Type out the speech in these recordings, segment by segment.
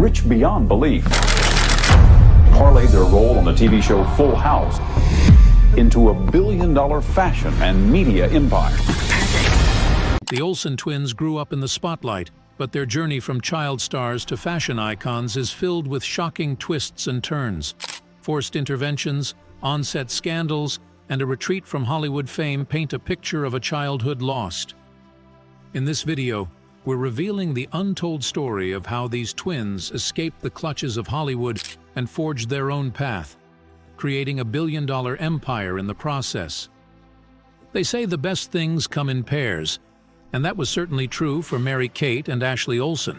rich beyond belief, parlayed their role on the TV show Full House into a billion-dollar fashion and media empire. The Olsen twins grew up in the spotlight, but their journey from child stars to fashion icons is filled with shocking twists and turns. Forced interventions, on-set scandals, and a retreat from Hollywood fame paint a picture of a childhood lost. In this video, we're revealing the untold story of how these twins escaped the clutches of Hollywood and forged their own path, creating a billion-dollar empire in the process. They say the best things come in pairs, and that was certainly true for Mary-Kate and Ashley Olsen.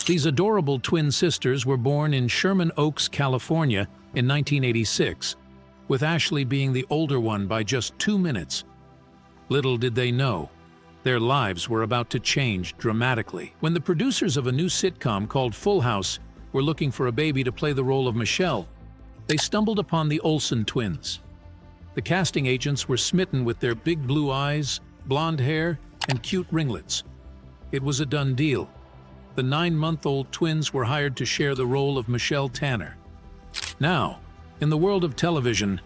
These adorable twin sisters were born in Sherman Oaks, California in 1986, with Ashley being the older one by just 2 minutes. Little did they know, their lives were about to change dramatically. When the producers of a new sitcom called Full House were looking for a baby to play the role of Michelle, they stumbled upon the Olsen twins. The casting agents were smitten with their big blue eyes, blonde hair, and cute ringlets. It was a done deal. The 9-month-old twins were hired to share the role of Michelle Tanner. Now, in the world of television,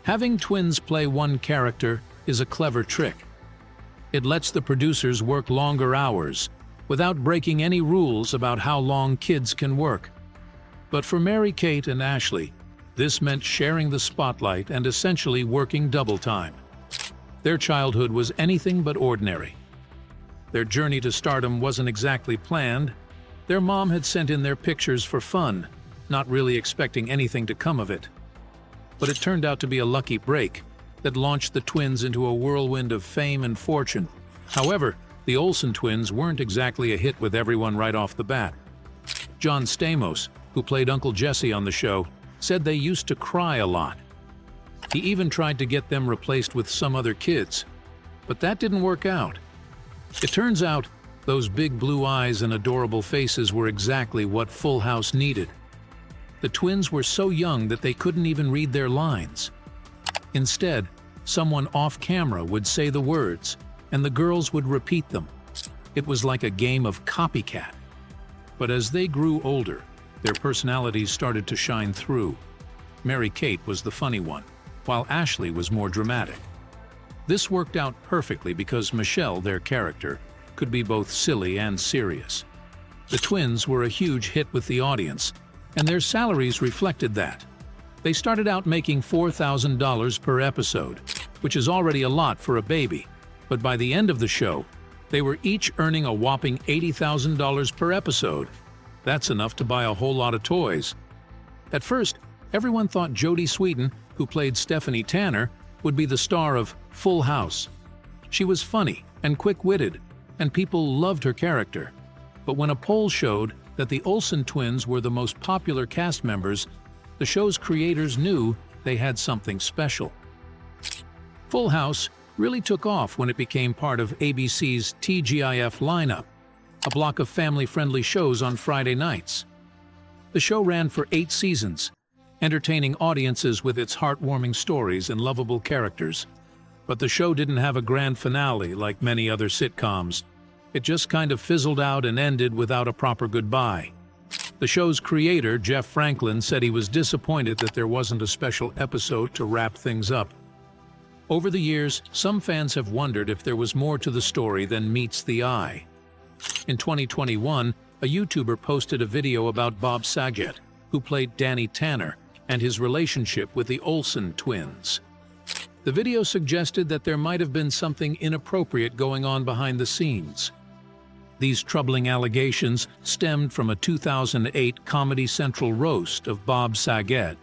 having twins play one character is a clever trick. It lets the producers work longer hours without breaking any rules about how long kids can work. But for Mary-Kate and Ashley, this meant sharing the spotlight and essentially working double time. Their childhood was anything but ordinary. Their journey to stardom wasn't exactly planned. Their mom had sent in their pictures for fun, not really expecting anything to come of it. But it turned out to be a lucky break that launched the twins into a whirlwind of fame and fortune. However, the Olsen twins weren't exactly a hit with everyone right off the bat. John Stamos, who played Uncle Jesse on the show, said they used to cry a lot. He even tried to get them replaced with some other kids, but that didn't work out. It turns out, those big blue eyes and adorable faces were exactly what Full House needed. The twins were so young that they couldn't even read their lines. Instead, someone off-camera would say the words, and the girls would repeat them. It was like a game of copycat. But as they grew older, their personalities started to shine through. Mary-Kate was the funny one, while Ashley was more dramatic. This worked out perfectly because Michelle, their character, could be both silly and serious. The twins were a huge hit with the audience, and their salaries reflected that. They started out making $4,000 per episode, which is already a lot for a baby, but by the end of the show, they were each earning a whopping $80,000 per episode. That's enough to buy a whole lot of toys. At first, everyone thought Jodie Sweetin, who played Stephanie Tanner, would be the star of Full House. She was funny and quick-witted, and people loved her character. But when a poll showed that the Olsen twins were the most popular cast members, the show's creators knew they had something special. Full House really took off when it became part of ABC's TGIF lineup, a block of family-friendly shows on Friday nights. The show ran for 8 seasons, entertaining audiences with its heartwarming stories and lovable characters. But the show didn't have a grand finale like many other sitcoms. It just kind of fizzled out and ended without a proper goodbye. The show's creator, Jeff Franklin, said he was disappointed that there wasn't a special episode to wrap things up. Over the years, some fans have wondered if there was more to the story than meets the eye. In 2021, a YouTuber posted a video about Bob Saget, who played Danny Tanner, and his relationship with the Olsen twins. The video suggested that there might have been something inappropriate going on behind the scenes. These troubling allegations stemmed from a 2008 Comedy Central roast of Bob Saget.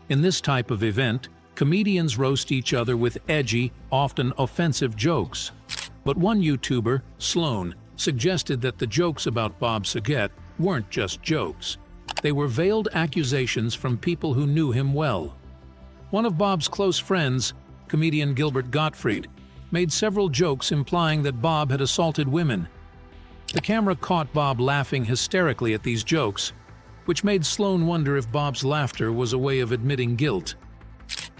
In this type of event, comedians roast each other with edgy, often offensive jokes. But one YouTuber, Sloan, suggested that the jokes about Bob Saget weren't just jokes. They were veiled accusations from people who knew him well. One of Bob's close friends, comedian Gilbert Gottfried, made several jokes implying that Bob had assaulted women. The camera caught Bob laughing hysterically at these jokes, which made Sloan wonder if Bob's laughter was a way of admitting guilt.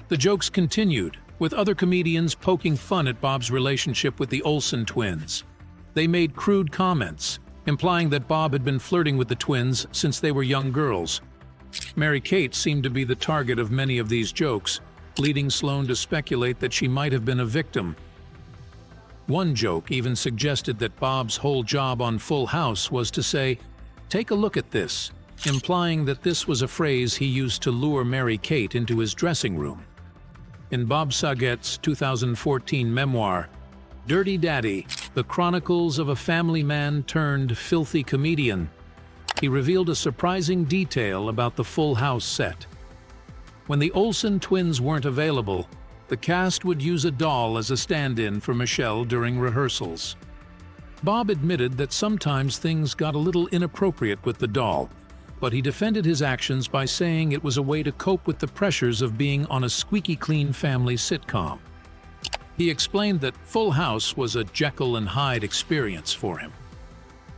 The jokes continued, with other comedians poking fun at Bob's relationship with the Olsen twins. They made crude comments, implying that Bob had been flirting with the twins since they were young girls. Mary-Kate seemed to be the target of many of these jokes, leading Sloan to speculate that she might have been a victim. One joke even suggested that Bob's whole job on Full House was to say, "Take a look at this," implying that this was a phrase he used to lure Mary-Kate into his dressing room. In Bob Saget's 2014 memoir, Dirty Daddy, The Chronicles of a Family Man Turned Filthy Comedian, he revealed a surprising detail about the Full House set. When the Olsen twins weren't available, the cast would use a doll as a stand-in for Michelle during rehearsals. Bob admitted that sometimes things got a little inappropriate with the doll, but he defended his actions by saying it was a way to cope with the pressures of being on a squeaky-clean family sitcom. He explained that Full House was a Jekyll and Hyde experience for him.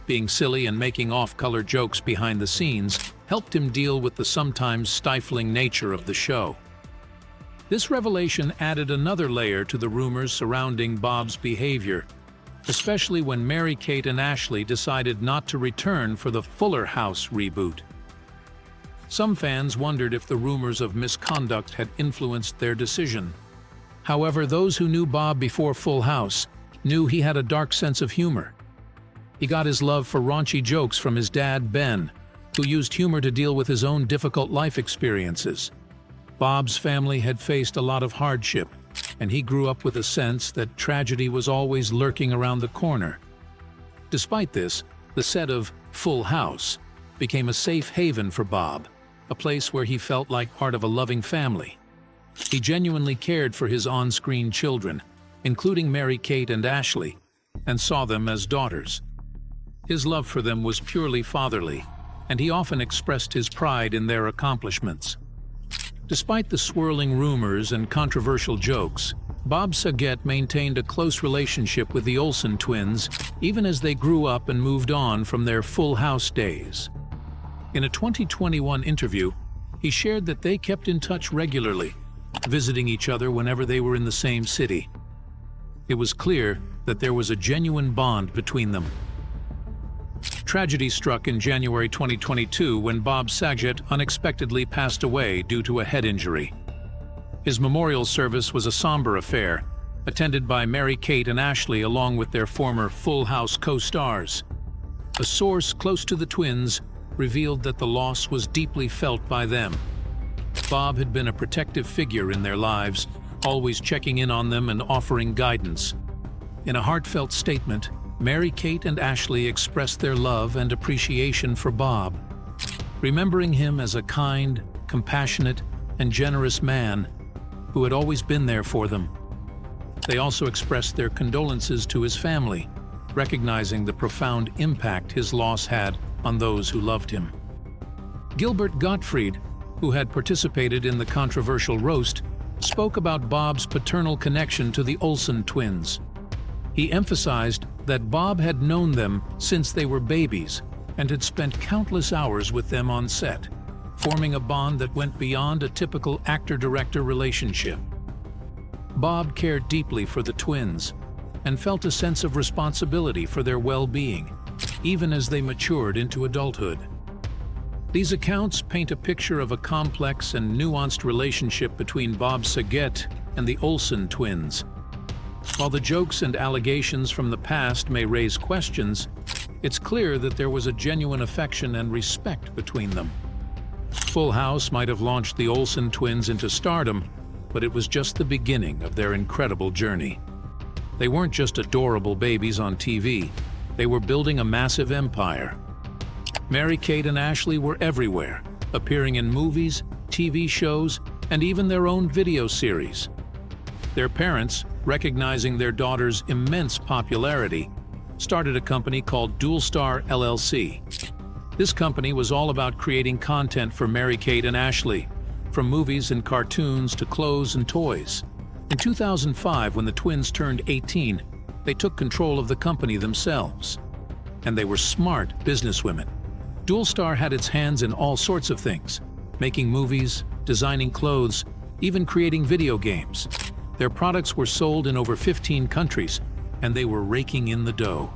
Being silly and making off-color jokes behind the scenes helped him deal with the sometimes stifling nature of the show. This revelation added another layer to the rumors surrounding Bob's behavior, especially when Mary-Kate and Ashley decided not to return for the Fuller House reboot. Some fans wondered if the rumors of misconduct had influenced their decision. However, those who knew Bob before Full House knew he had a dark sense of humor. He got his love for raunchy jokes from his dad, Ben, who used humor to deal with his own difficult life experiences. Bob's family had faced a lot of hardship, and he grew up with a sense that tragedy was always lurking around the corner. Despite this, the set of Full House became a safe haven for Bob, a place where he felt like part of a loving family. He genuinely cared for his on-screen children, including Mary-Kate and Ashley, and saw them as daughters. His love for them was purely fatherly, and he often expressed his pride in their accomplishments. Despite the swirling rumors and controversial jokes, Bob Saget maintained a close relationship with the Olsen twins even as they grew up and moved on from their Full House days. In a 2021 interview, he shared that they kept in touch regularly, visiting each other whenever they were in the same city. It was clear that there was a genuine bond between them. Tragedy struck in January 2022 when Bob Saget unexpectedly passed away due to a head injury. His memorial service was a somber affair, attended by Mary-Kate and Ashley along with their former Full House co-stars. A source close to the twins revealed that the loss was deeply felt by them. Bob had been a protective figure in their lives, always checking in on them and offering guidance. In a heartfelt statement, Mary-Kate and Ashley expressed their love and appreciation for Bob, remembering him as a kind, compassionate, and generous man who had always been there for them. They also expressed their condolences to his family, recognizing the profound impact his loss had on those who loved him. Gilbert Gottfried, who had participated in the controversial roast, spoke about Bob's paternal connection to the Olsen twins. He emphasized that Bob had known them since they were babies and had spent countless hours with them on set, forming a bond that went beyond a typical actor-director relationship. Bob cared deeply for the twins and felt a sense of responsibility for their well-being, even as they matured into adulthood. These accounts paint a picture of a complex and nuanced relationship between Bob Saget and the Olsen twins. While the jokes and allegations from the past may raise questions, it's clear that there was a genuine affection and respect between them. Full House might have launched the Olsen twins into stardom, but it was just the beginning of their incredible journey. They weren't just adorable babies on TV, they were building a massive empire. Mary-Kate and Ashley were everywhere, appearing in movies, TV shows, and even their own video series. Their parents, recognizing their daughter's immense popularity, started a company called Dual Star LLC. This company was all about creating content for Mary-Kate and Ashley, from movies and cartoons to clothes and toys. In 2005, when the twins turned 18, they took control of the company themselves. And they were smart businesswomen. Dual Star had its hands in all sorts of things, making movies, designing clothes, even creating video games. Their products were sold in over 15 countries, and they were raking in the dough.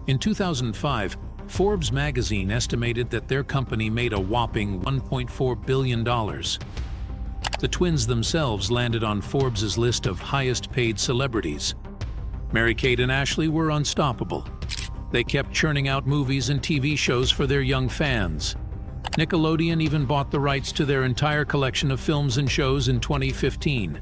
In 2005, Forbes magazine estimated that their company made a whopping $1.4 billion. The twins themselves landed on Forbes' list of highest-paid celebrities. Mary-Kate and Ashley were unstoppable. They kept churning out movies and TV shows for their young fans. Nickelodeon even bought the rights to their entire collection of films and shows in 2015.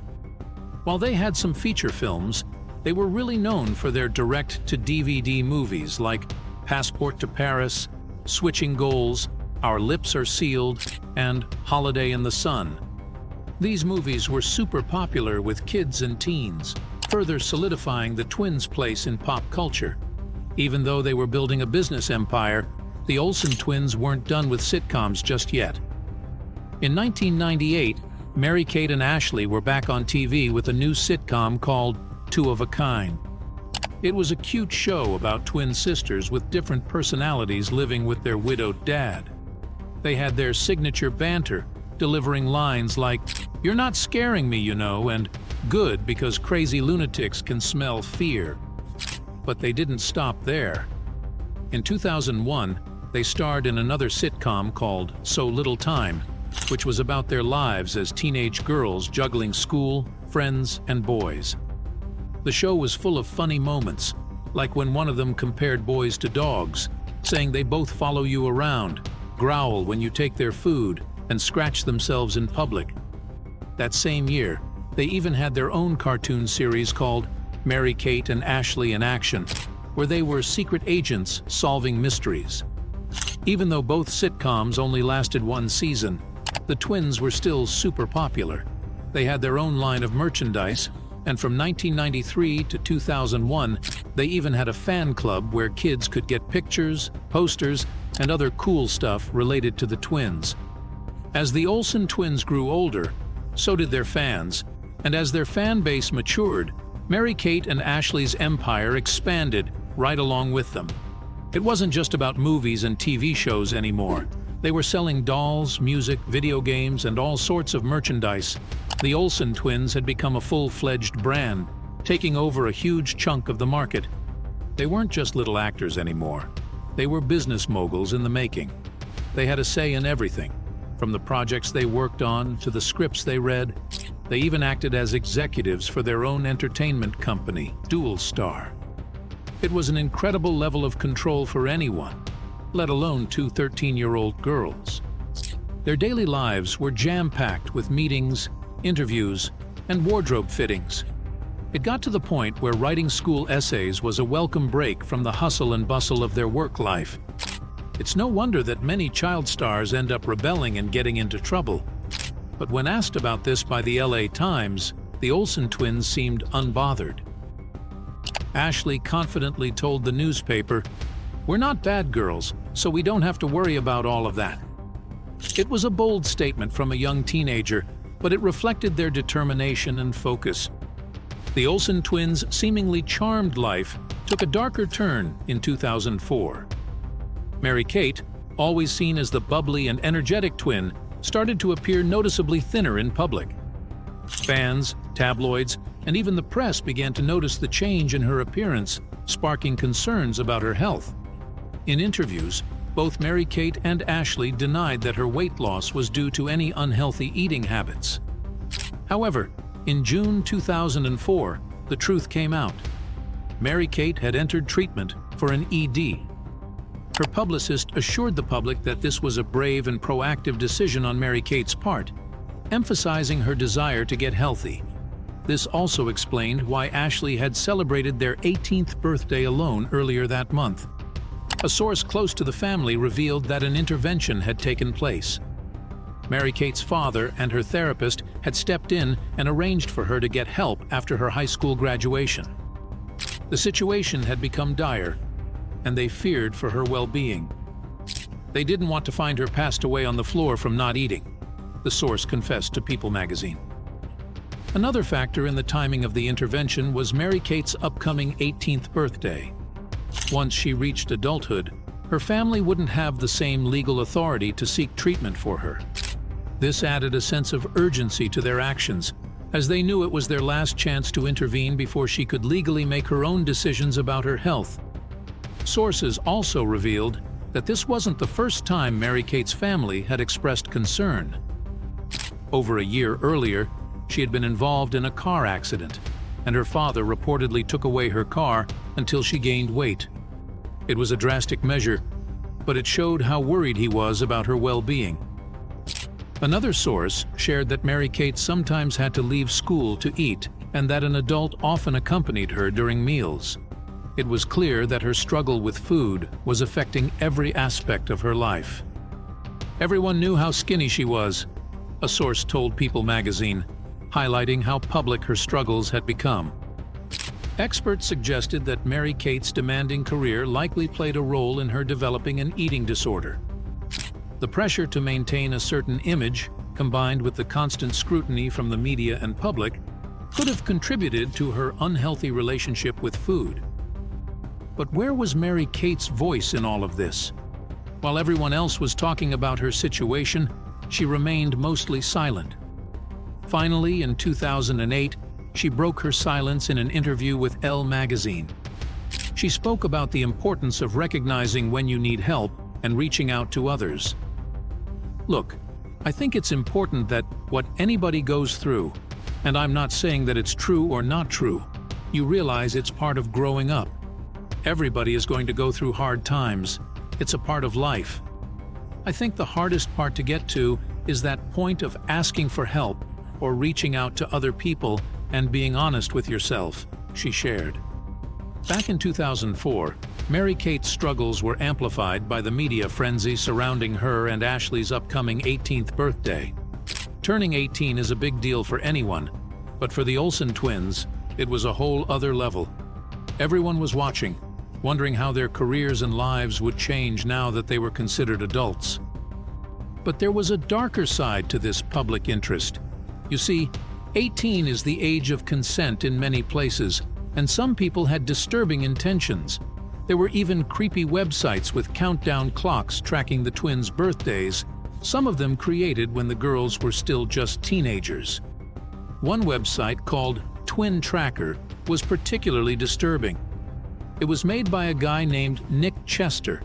While they had some feature films, they were really known for their direct-to-DVD movies like Passport to Paris, Switching Goals, Our Lips Are Sealed, and Holiday in the Sun. These movies were super popular with kids and teens, further solidifying the twins' place in pop culture. Even though they were building a business empire, the Olsen twins weren't done with sitcoms just yet. In 1998, Mary-Kate and Ashley were back on TV with a new sitcom called Two of a Kind. It was a cute show about twin sisters with different personalities living with their widowed dad. They had their signature banter, delivering lines like, "You're not scaring me, you know," and "Good, because crazy lunatics can smell fear." But they didn't stop there. In 2001, they starred in another sitcom called So Little Time, which was about their lives as teenage girls juggling school, friends, and boys. The show was full of funny moments, like when one of them compared boys to dogs, saying they both follow you around, growl when you take their food, and scratch themselves in public. That same year, they even had their own cartoon series called Mary-Kate and Ashley in Action, where they were secret agents solving mysteries. Even though both sitcoms only lasted one season, the twins were still super popular. They had their own line of merchandise, and from 1993 to 2001, they even had a fan club where kids could get pictures, posters, and other cool stuff related to the twins. As the Olsen twins grew older, so did their fans, and as their fan base matured, Mary-Kate and Ashley's empire expanded right along with them. It wasn't just about movies and TV shows anymore. They were selling dolls, music, video games, and all sorts of merchandise. The Olsen twins had become a full-fledged brand, taking over a huge chunk of the market. They weren't just little actors anymore. They were business moguls in the making. They had a say in everything, from the projects they worked on to the scripts they read. They even acted as executives for their own entertainment company, Dual Star. It was an incredible level of control for anyone, let alone two 13-year-old girls. Their daily lives were jam-packed with meetings, interviews, and wardrobe fittings. It got to the point where writing school essays was a welcome break from the hustle and bustle of their work life. It's no wonder that many child stars end up rebelling and getting into trouble. But when asked about this by the LA Times, the Olsen twins seemed unbothered. Ashley confidently told the newspaper, "We're not bad girls, so we don't have to worry about all of that." It was a bold statement from a young teenager, but it reflected their determination and focus. The Olsen twins' seemingly charmed life took a darker turn in 2004. Mary-Kate, always seen as the bubbly and energetic twin, started to appear noticeably thinner in public. Fans, tabloids, and even the press began to notice the change in her appearance, sparking concerns about her health. In interviews, both Mary-Kate and Ashley denied that her weight loss was due to any unhealthy eating habits. However, in June 2004, the truth came out. Mary-Kate had entered treatment for an ED. Her publicist assured the public that this was a brave and proactive decision on Mary-Kate's part, emphasizing her desire to get healthy. This also explained why Ashley had celebrated their 18th birthday alone earlier that month. A source close to the family revealed that an intervention had taken place. Mary-Kate's father and her therapist had stepped in and arranged for her to get help after her high school graduation. The situation had become dire, and they feared for her well-being. They didn't want to find her passed away on the floor from not eating, the source confessed to People magazine. Another factor in the timing of the intervention was Mary-Kate's upcoming 18th birthday. Once she reached adulthood, her family wouldn't have the same legal authority to seek treatment for her. This added a sense of urgency to their actions, as they knew it was their last chance to intervene before she could legally make her own decisions about her health. Sources also revealed that this wasn't the first time Mary-Kate's family had expressed concern. Over a year earlier, she had been involved in a car accident, and her father reportedly took away her car until she gained weight. It was a drastic measure, but it showed how worried he was about her well-being. Another source shared that Mary-Kate sometimes had to leave school to eat, and that an adult often accompanied her during meals. It was clear that her struggle with food was affecting every aspect of her life. Everyone knew how skinny she was, a source told People magazine, highlighting how public her struggles had become. Experts suggested that Mary-Kate's demanding career likely played a role in her developing an eating disorder. The pressure to maintain a certain image, combined with the constant scrutiny from the media and public, could have contributed to her unhealthy relationship with food. But where was Mary-Kate's voice in all of this? While everyone else was talking about her situation, she remained mostly silent. Finally, in 2008, she broke her silence in an interview with Elle magazine. She spoke about the importance of recognizing when you need help and reaching out to others. Look, I think it's important that what anybody goes through, and I'm not saying that it's true or not true, you realize it's part of growing up. Everybody is going to go through hard times. It's a part of life. I think the hardest part to get to is that point of asking for help or reaching out to other people and being honest with yourself, she shared. Back in 2004, Mary-Kate's struggles were amplified by the media frenzy surrounding her and Ashley's upcoming 18th birthday. Turning 18 is a big deal for anyone, but for the Olsen twins, it was a whole other level. Everyone was watching, wondering how their careers and lives would change now that they were considered adults. But there was a darker side to this public interest. You see, 18 is the age of consent in many places, and some people had disturbing intentions. There were even creepy websites with countdown clocks tracking the twins' birthdays, some of them created when the girls were still just teenagers. One website, called Twin Tracker, was particularly disturbing. It was made by a guy named Nick Chester,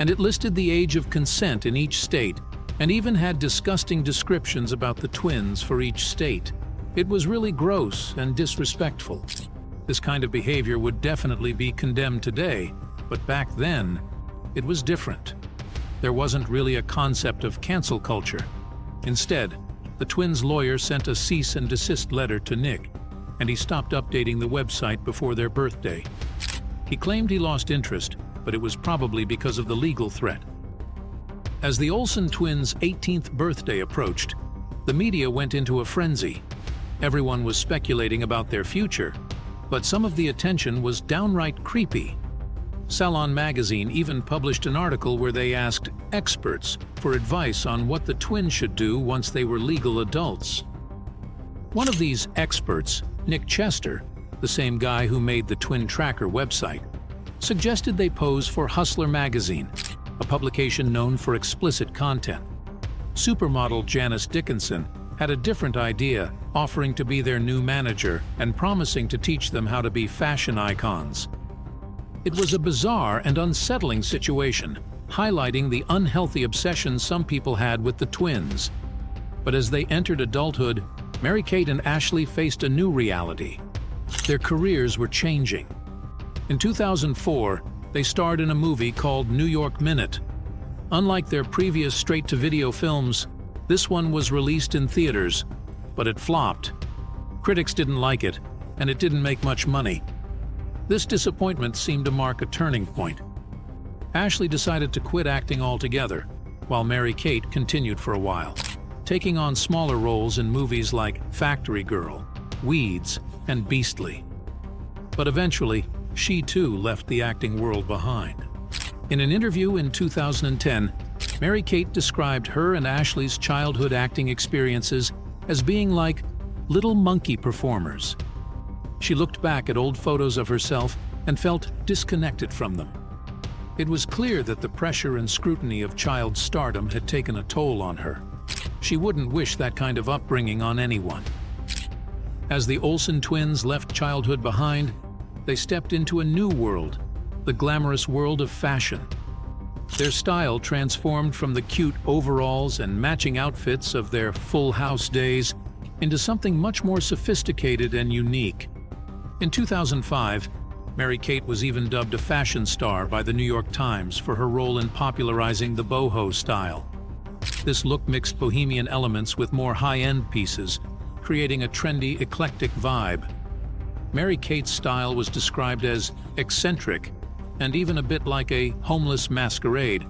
and it listed the age of consent in each state, and even had disgusting descriptions about the twins for each state. It was really gross and disrespectful. This kind of behavior would definitely be condemned today, but back then, it was different. There wasn't really a concept of cancel culture. Instead, the twins' lawyer sent a cease and desist letter to Nick, and he stopped updating the website before their birthday. He claimed he lost interest, but it was probably because of the legal threat. As the Olsen twins' 18th birthday approached, the media went into a frenzy. Everyone was speculating about their future, but some of the attention was downright creepy. Salon magazine even published an article where they asked experts for advice on what the twins should do once they were legal adults. One of these experts, Nick Chester, the same guy who made the Twin Tracker website, suggested they pose for Hustler magazine, a publication known for explicit content. Supermodel Janice Dickinson had a different idea, offering to be their new manager and promising to teach them how to be fashion icons. It was a bizarre and unsettling situation, highlighting the unhealthy obsession some people had with the twins. But as they entered adulthood, Mary-Kate and Ashley faced a new reality. Their careers were changing. In 2004, they starred in a movie called New York Minute. Unlike their previous straight-to-video films, this one was released in theaters, but it flopped. Critics didn't like it, and it didn't make much money. This disappointment seemed to mark a turning point. Ashley decided to quit acting altogether, while Mary-Kate continued for a while, taking on smaller roles in movies like Factory Girl, Weeds, and Beastly. But eventually, she too left the acting world behind. In an interview in 2010, Mary-Kate described her and Ashley's childhood acting experiences as being like little monkey performers. She looked back at old photos of herself and felt disconnected from them. It was clear that the pressure and scrutiny of child stardom had taken a toll on her. She wouldn't wish that kind of upbringing on anyone. As the Olsen twins left childhood behind, they stepped into a new world, the glamorous world of fashion. Their style transformed from the cute overalls and matching outfits of their Full House days into something much more sophisticated and unique. In 2005, Mary-Kate was even dubbed a fashion star by the New York Times for her role in popularizing the boho style. This look mixed bohemian elements with more high-end pieces, creating a trendy, eclectic vibe. Mary-Kate's style was described as eccentric and even a bit like a homeless masquerade,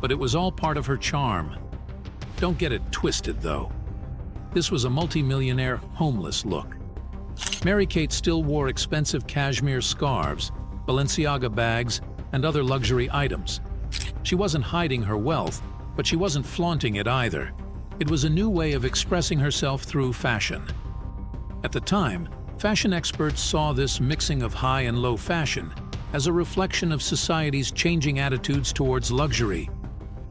but it was all part of her charm. Don't get it twisted, though. This was a multi-millionaire homeless look. Mary-Kate still wore expensive cashmere scarves, Balenciaga bags, and other luxury items. She wasn't hiding her wealth, but she wasn't flaunting it either. It was a new way of expressing herself through fashion. At the time, fashion experts saw this mixing of high and low fashion as a reflection of society's changing attitudes towards luxury.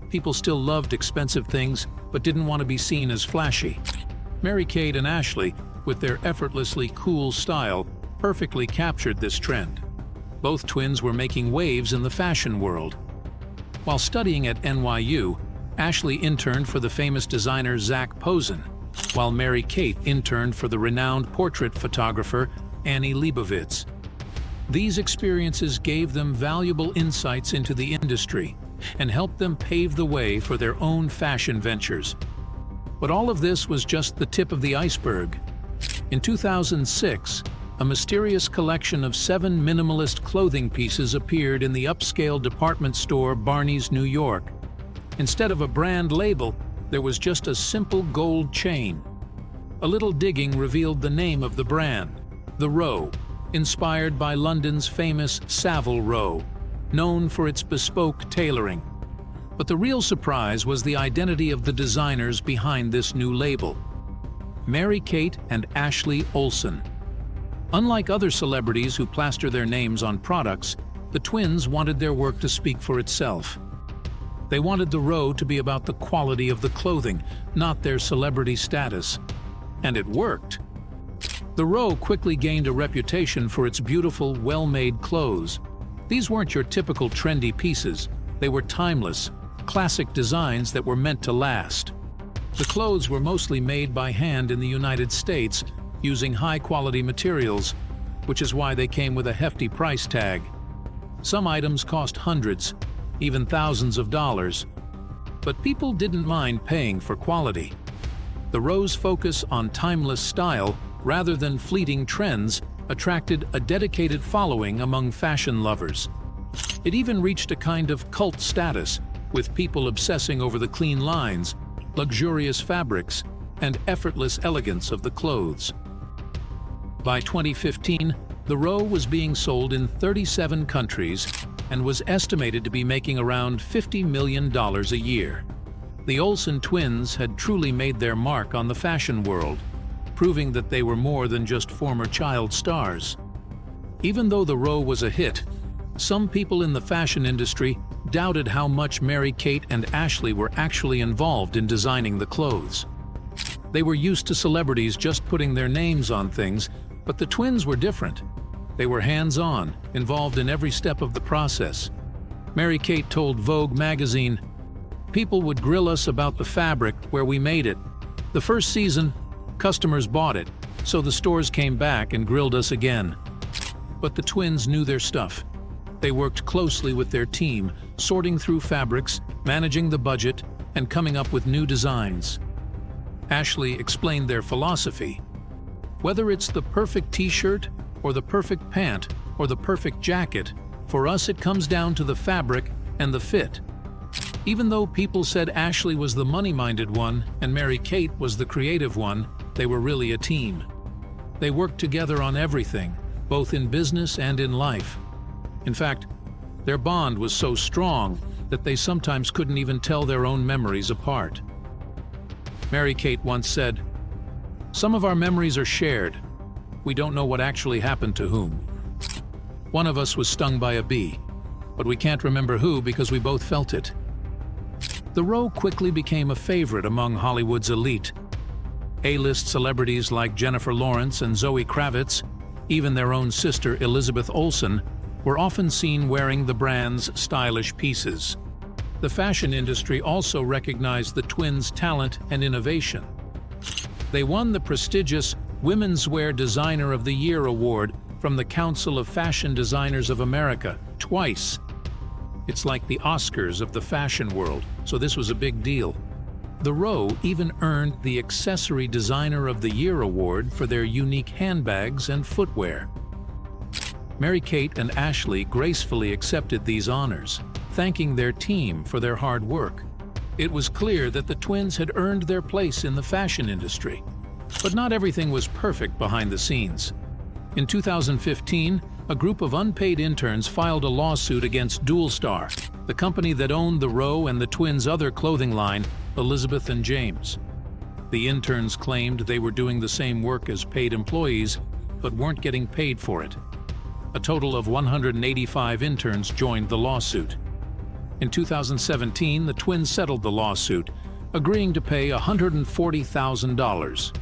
People still loved expensive things, but didn't want to be seen as flashy. Mary-Kate and Ashley, with their effortlessly cool style, perfectly captured this trend. Both twins were making waves in the fashion world. While studying at NYU, Ashley interned for the famous designer Zac Posen, while Mary-Kate interned for the renowned portrait photographer Annie Leibovitz. These experiences gave them valuable insights into the industry and helped them pave the way for their own fashion ventures. But all of this was just the tip of the iceberg. In 2006, a mysterious collection of 7 minimalist clothing pieces appeared in the upscale department store Barney's, New York. Instead of a brand label, there was just a simple gold chain. A little digging revealed the name of the brand, The Row, inspired by London's famous Savile Row, known for its bespoke tailoring. But the real surprise was the identity of the designers behind this new label: Mary-Kate and Ashley Olsen. Unlike other celebrities who plaster their names on products, the twins wanted their work to speak for itself. They wanted The Row to be about the quality of the clothing, not their celebrity status. And it worked. The Row quickly gained a reputation for its beautiful, well-made clothes. These weren't your typical trendy pieces. They were timeless, classic designs that were meant to last. The clothes were mostly made by hand in the United States, using high-quality materials, which is why they came with a hefty price tag. Some items cost hundreds, even thousands of dollars. But people didn't mind paying for quality. The Row's focus on timeless style, rather than fleeting trends, attracted a dedicated following among fashion lovers. It even reached a kind of cult status, with people obsessing over the clean lines, luxurious fabrics, and effortless elegance of the clothes. By 2015, The Row was being sold in 37 countries and was estimated to be making around $50 million a year. The Olsen twins had truly made their mark on the fashion world, proving that they were more than just former child stars. Even though The Row was a hit, some people in the fashion industry doubted how much Mary-Kate and Ashley were actually involved in designing the clothes. They were used to celebrities just putting their names on things, but the twins were different. They were hands-on, involved in every step of the process. Mary-Kate told Vogue magazine, "People would grill us about the fabric where we made it. The first season, customers bought it, so the stores came back and grilled us again." But the twins knew their stuff. They worked closely with their team, sorting through fabrics, managing the budget, and coming up with new designs. Ashley explained their philosophy. "Whether it's the perfect t-shirt, or the perfect pant, or the perfect jacket, for us it comes down to the fabric and the fit." Even though people said Ashley was the money-minded one and Mary-Kate was the creative one, they were really a team. They worked together on everything, both in business and in life. In fact, their bond was so strong that they sometimes couldn't even tell their own memories apart. Mary-Kate once said, "Some of our memories are shared. We don't know what actually happened to whom. One of us was stung by a bee, but we can't remember who because we both felt it." The Row quickly became a favorite among Hollywood's elite. A-list celebrities like Jennifer Lawrence and Zoe Kravitz, even their own sister Elizabeth Olsen, were often seen wearing the brand's stylish pieces. The fashion industry also recognized the twins' talent and innovation. They won the prestigious Women's Wear Designer of the Year award from the Council of Fashion Designers of America twice. It's like the Oscars of the fashion world, so this was a big deal. The Row even earned the Accessory Designer of the Year award for their unique handbags and footwear. Mary-Kate and Ashley gracefully accepted these honors, thanking their team for their hard work. It was clear that the twins had earned their place in the fashion industry. But not everything was perfect behind the scenes. In 2015, a group of unpaid interns filed a lawsuit against Dual Star, the company that owned the Row and the twins' other clothing line, Elizabeth and James. The interns claimed they were doing the same work as paid employees, but weren't getting paid for it. A total of 185 interns joined the lawsuit. In 2017, the twins settled the lawsuit, agreeing to pay $140,000.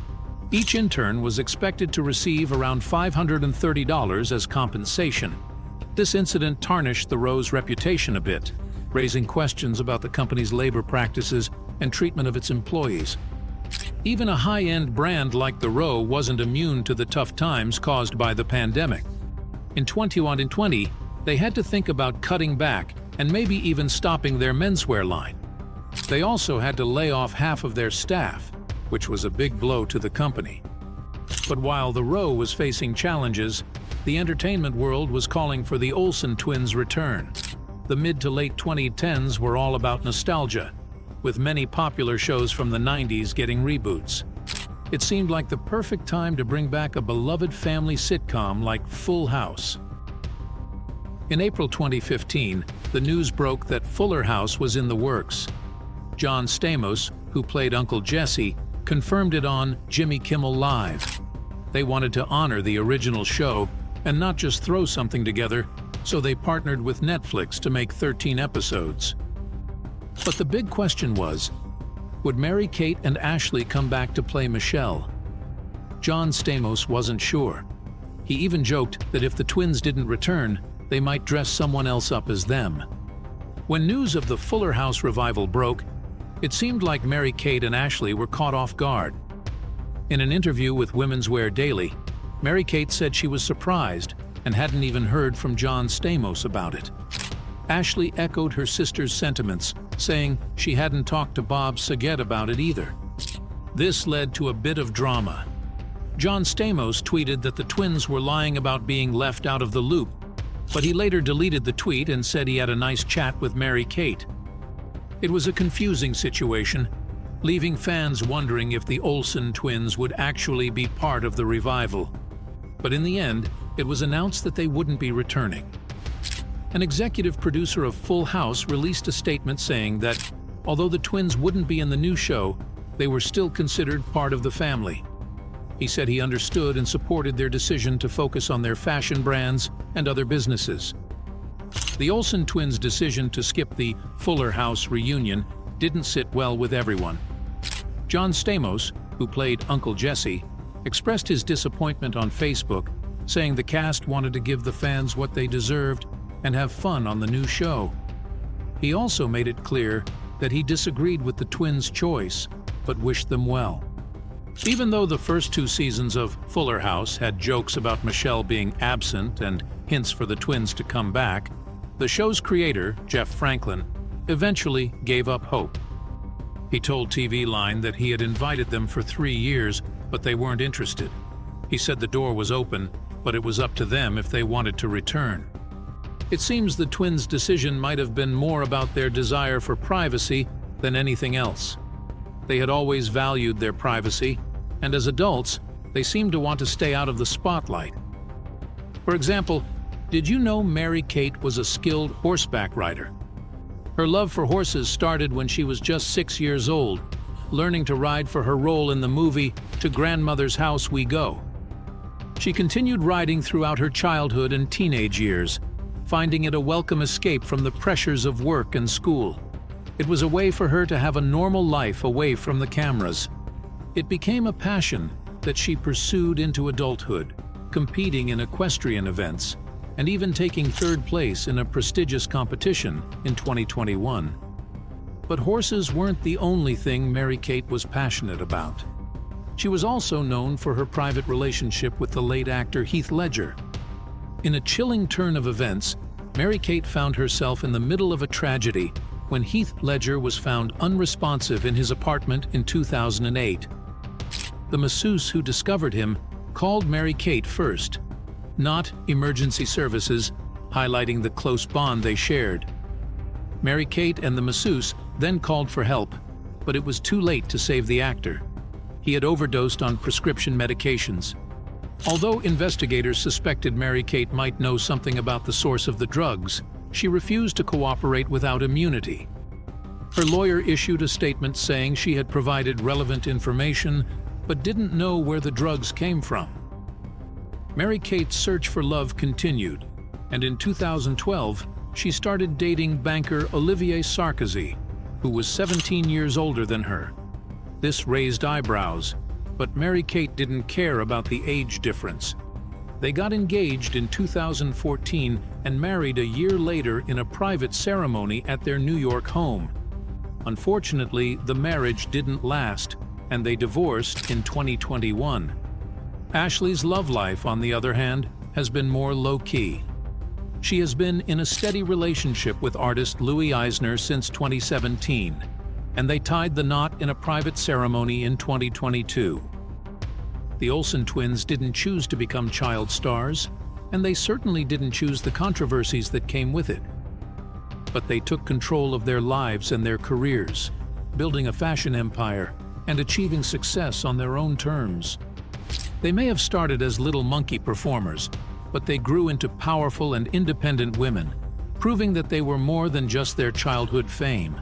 Each intern was expected to receive around $530 as compensation. This incident tarnished the Row's reputation a bit, raising questions about the company's labor practices and treatment of its employees. Even a high-end brand like the Row wasn't immune to the tough times caused by the pandemic. In 2020, they had to think about cutting back and maybe even stopping their menswear line. They also had to lay off half of their staff, which was a big blow to the company. But while the Row was facing challenges, the entertainment world was calling for the Olsen twins' return. The mid to late 2010s were all about nostalgia, with many popular shows from the 90s getting reboots. It seemed like the perfect time to bring back a beloved family sitcom like Full House. In April 2015, the news broke that Fuller House was in the works. John Stamos, who played Uncle Jesse, confirmed it on Jimmy Kimmel Live. They wanted to honor the original show and not just throw something together, so they partnered with Netflix to make 13 episodes. But the big question was, would Mary-Kate and Ashley come back to play Michelle? John Stamos wasn't sure. He even joked that if the twins didn't return, they might dress someone else up as them. When news of the Fuller House revival broke, it seemed like Mary-Kate and Ashley were caught off guard. In an interview with Women's Wear Daily, Mary-Kate said she was surprised and hadn't even heard from John Stamos about it. Ashley echoed her sister's sentiments, saying she hadn't talked to Bob Saget about it either. This led to a bit of drama. John Stamos tweeted that the twins were lying about being left out of the loop, but he later deleted the tweet and said he had a nice chat with Mary-Kate. It was a confusing situation, leaving fans wondering if the Olsen twins would actually be part of the revival. But in the end, it was announced that they wouldn't be returning. An executive producer of Full House released a statement saying that, although the twins wouldn't be in the new show, they were still considered part of the family. He said he understood and supported their decision to focus on their fashion brands and other businesses. The Olsen twins' decision to skip the Fuller House reunion didn't sit well with everyone. John Stamos, who played Uncle Jesse, expressed his disappointment on Facebook, saying the cast wanted to give the fans what they deserved and have fun on the new show. He also made it clear that he disagreed with the twins' choice, but wished them well. Even though the first 2 seasons of Fuller House had jokes about Michelle being absent and hints for the twins to come back, the show's creator, Jeff Franklin, eventually gave up hope. He told TV Line that he had invited them for 3 years, but they weren't interested. He said the door was open, but it was up to them if they wanted to return. It seems the twins' decision might have been more about their desire for privacy than anything else. They had always valued their privacy, and as adults, they seemed to want to stay out of the spotlight. For example, did you know Mary-Kate was a skilled horseback rider? Her love for horses started when she was just 6 years old, learning to ride for her role in the movie To Grandmother's House We Go. She continued riding throughout her childhood and teenage years, finding it a welcome escape from the pressures of work and school. It was a way for her to have a normal life away from the cameras. It became a passion that she pursued into adulthood, competing in equestrian events, and even taking 3rd place in a prestigious competition in 2021. But horses weren't the only thing Mary-Kate was passionate about. She was also known for her private relationship with the late actor Heath Ledger. In a chilling turn of events, Mary-Kate found herself in the middle of a tragedy when Heath Ledger was found unresponsive in his apartment in 2008. The masseuse who discovered him called Mary-Kate first, not emergency services, highlighting the close bond they shared. Mary-Kate and the masseuse then called for help, but it was too late to save the actor. He had overdosed on prescription medications. Although investigators suspected Mary-Kate might know something about the source of the drugs, she refused to cooperate without immunity. Her lawyer issued a statement saying she had provided relevant information but didn't know where the drugs came from. Mary-Kate's search for love continued, and in 2012, she started dating banker Olivier Sarkozy, who was 17 years older than her. This raised eyebrows, but Mary-Kate didn't care about the age difference. They got engaged in 2014 and married a year later in a private ceremony at their New York home. Unfortunately, the marriage didn't last, and they divorced in 2021. Ashley's love life, on the other hand, has been more low-key. She has been in a steady relationship with artist Louis Eisner since 2017, and they tied the knot in a private ceremony in 2022. The Olsen twins didn't choose to become child stars, and they certainly didn't choose the controversies that came with it. But they took control of their lives and their careers, building a fashion empire and achieving success on their own terms. They may have started as little monkey performers, but they grew into powerful and independent women, proving that they were more than just their childhood fame.